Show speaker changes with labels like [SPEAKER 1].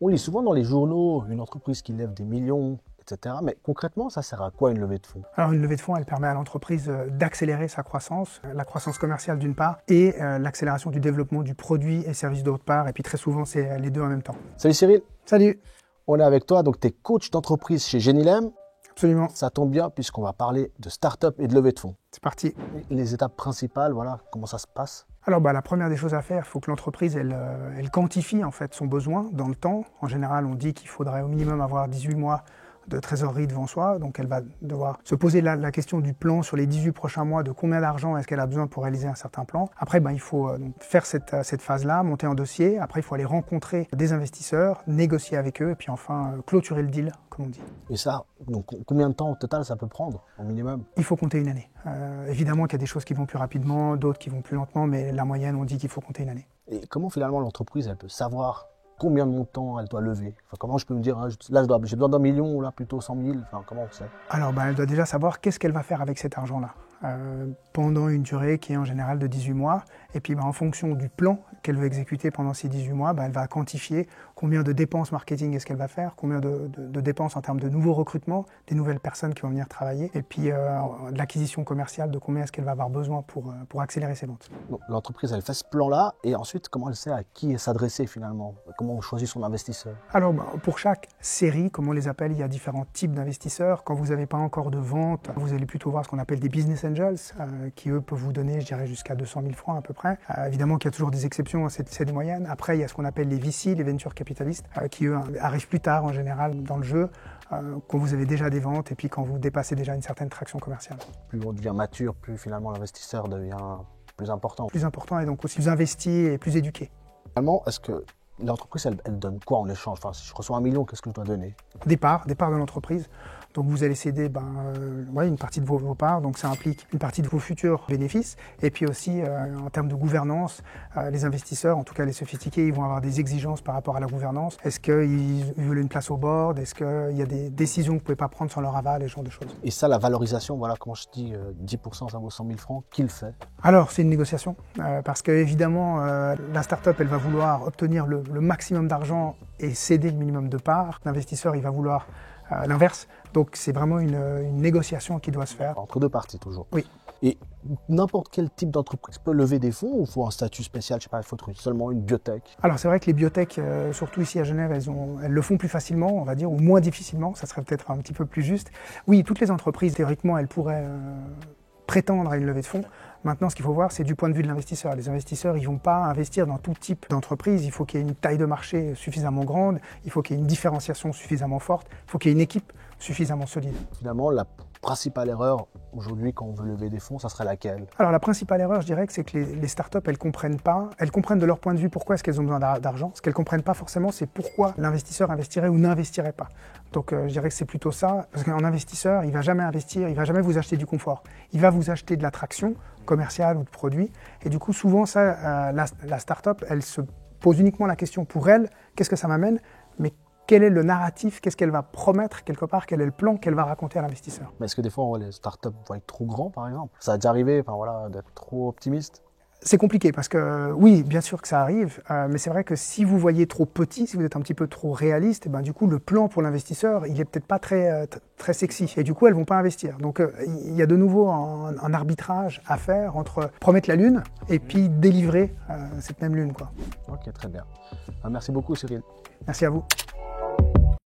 [SPEAKER 1] On lit souvent dans les journaux une entreprise qui lève des millions, etc. Mais concrètement, ça sert à quoi une levée de fonds?
[SPEAKER 2] Alors une levée de fonds, elle permet à l'entreprise d'accélérer sa croissance, la croissance commerciale d'une part, et l'accélération du développement du produit et service d'autre part. Et puis très souvent, c'est les deux en même temps.
[SPEAKER 1] Salut Cyril,
[SPEAKER 2] Salut.
[SPEAKER 1] on est avec toi, donc tu es coach d'entreprise chez Genilem.
[SPEAKER 2] Absolument.
[SPEAKER 1] Ça tombe bien puisqu'on va parler de start-up et de levée de fonds.
[SPEAKER 2] C'est parti.
[SPEAKER 1] Les étapes principales, voilà, comment ça se passe?
[SPEAKER 2] Alors la première des choses à faire, il faut que l'entreprise elle quantifie en fait son besoin dans le temps. En général, on dit qu'il faudrait au minimum avoir 18 mois de trésorerie devant soi. Donc elle va devoir se poser la question du plan sur les 18 prochains mois, de combien d'argent est-ce qu'elle a besoin pour réaliser un certain plan. Après, il faut donc faire cette phase-là, monter un dossier. Après, il faut aller rencontrer des investisseurs, négocier avec eux et puis enfin clôturer le deal, comme on dit.
[SPEAKER 1] Et ça, donc combien de temps au total ça peut prendre, au minimum?
[SPEAKER 2] Il faut compter une année. Évidemment qu'il y a des choses qui vont plus rapidement, d'autres qui vont plus lentement, mais la moyenne, on dit qu'il faut compter une année.
[SPEAKER 1] Et comment finalement l'entreprise, elle peut savoir combien de montants elle doit lever? Enfin, comment je peux me dire, hein, là j'ai besoin d'un million, ou là plutôt 100 000, enfin, comment on sait?
[SPEAKER 2] Alors elle doit déjà savoir qu'est-ce qu'elle va faire avec cet argent-là. Pendant une durée qui est en général de 18 mois. Et puis en fonction du plan qu'elle veut exécuter pendant ces 18 mois, elle va quantifier combien de dépenses marketing est-ce qu'elle va faire, combien de dépenses en termes de nouveaux recrutements, des nouvelles personnes qui vont venir travailler, et puis de l'acquisition commerciale, de combien est-ce qu'elle va avoir besoin pour accélérer ses ventes.
[SPEAKER 1] L'entreprise, elle fait ce plan-là, et ensuite, comment elle sait à qui s'adresser finalement? Comment on choisit son investisseur?
[SPEAKER 2] Alors pour chaque série, comme on les appelle, il y a différents types d'investisseurs. Quand vous n'avez pas encore de vente, vous allez plutôt voir ce qu'on appelle des business angels, qui eux peuvent vous donner, je dirais, jusqu'à 200 000 francs à peu près. Évidemment qu'il y a toujours des exceptions, c'est des moyennes. Après, il y a ce qu'on appelle les VC, les venture capitalistes, qui eux arrivent plus tard en général dans le jeu, quand vous avez déjà des ventes et puis quand vous dépassez déjà une certaine traction commerciale.
[SPEAKER 1] Plus on devient mature, plus finalement l'investisseur devient plus important.
[SPEAKER 2] Plus important et donc aussi plus investi et plus éduqué.
[SPEAKER 1] Finalement, est-ce que l'entreprise, elle donne quoi en échange? Enfin, si je reçois 1 million, qu'est-ce que je dois donner?
[SPEAKER 2] Départ de l'entreprise. Donc vous allez céder une partie de vos parts, donc ça implique une partie de vos futurs bénéfices. Et puis aussi, en termes de gouvernance, les investisseurs, en tout cas les sophistiqués, ils vont avoir des exigences par rapport à la gouvernance. Est-ce qu'ils veulent une place au board? Est-ce qu'il y a des décisions que vous ne pouvez pas prendre sans leur aval, et ce genre de choses?
[SPEAKER 1] Et ça, la valorisation, voilà, comment je dis, 10% ça vaut 100 000 francs, qui le fait?
[SPEAKER 2] Alors c'est une négociation, parce qu'évidemment, la start-up, elle va vouloir obtenir le maximum d'argent et céder le minimum de parts. L'investisseur, il va vouloir l'inverse. Donc c'est vraiment une négociation qui doit se faire.
[SPEAKER 1] Entre deux parties toujours.
[SPEAKER 2] Oui.
[SPEAKER 1] Et n'importe quel type d'entreprise peut lever des fonds ou il faut un statut spécial? Je sais pas, il faut être seulement une biotech?
[SPEAKER 2] Alors c'est vrai que les biotech, surtout ici à Genève, elles le font plus facilement, on va dire, ou moins difficilement, ça serait peut-être un petit peu plus juste. Oui, toutes les entreprises, théoriquement, elles pourraient prétendre à une levée de fonds. Maintenant, ce qu'il faut voir, c'est du point de vue de l'investisseur. Les investisseurs, ils ne vont pas investir dans tout type d'entreprise. Il faut qu'il y ait une taille de marché suffisamment grande, il faut qu'il y ait une différenciation suffisamment forte, il faut qu'il y ait une équipe suffisamment solide.
[SPEAKER 1] Finalement, la principale erreur aujourd'hui quand on veut lever des fonds, ça serait laquelle?
[SPEAKER 2] Alors la principale erreur, je dirais, c'est que les startups, elles comprennent de leur point de vue pourquoi est-ce qu'elles ont besoin d'argent. Ce qu'elles ne comprennent pas forcément, c'est pourquoi l'investisseur investirait ou n'investirait pas. Donc je dirais que c'est plutôt ça, parce qu'un investisseur, il ne va jamais investir, il ne va jamais vous acheter du confort. Il va vous acheter de l'attraction commerciale ou de produits. Et du coup, souvent, la startup, elle se pose uniquement la question pour elle, qu'est-ce que ça m'amène? Mais quel est le narratif? Qu'est-ce qu'elle va promettre quelque part? Quel est le plan qu'elle va raconter à l'investisseur?
[SPEAKER 1] Mais est-ce que des fois, les startups vont être trop grands, par exemple? Ça a déjà arrivé, d'être trop optimiste?
[SPEAKER 2] C'est compliqué parce que oui, bien sûr que ça arrive, mais c'est vrai que si vous voyez trop petit, si vous êtes un petit peu trop réaliste, du coup le plan pour l'investisseur, il est peut-être pas très sexy et du coup elles vont pas investir. Donc il y a de nouveau un arbitrage à faire entre promettre la lune et puis délivrer cette même lune, quoi.
[SPEAKER 1] Ok, très bien. Merci beaucoup Cyril.
[SPEAKER 2] Merci à vous.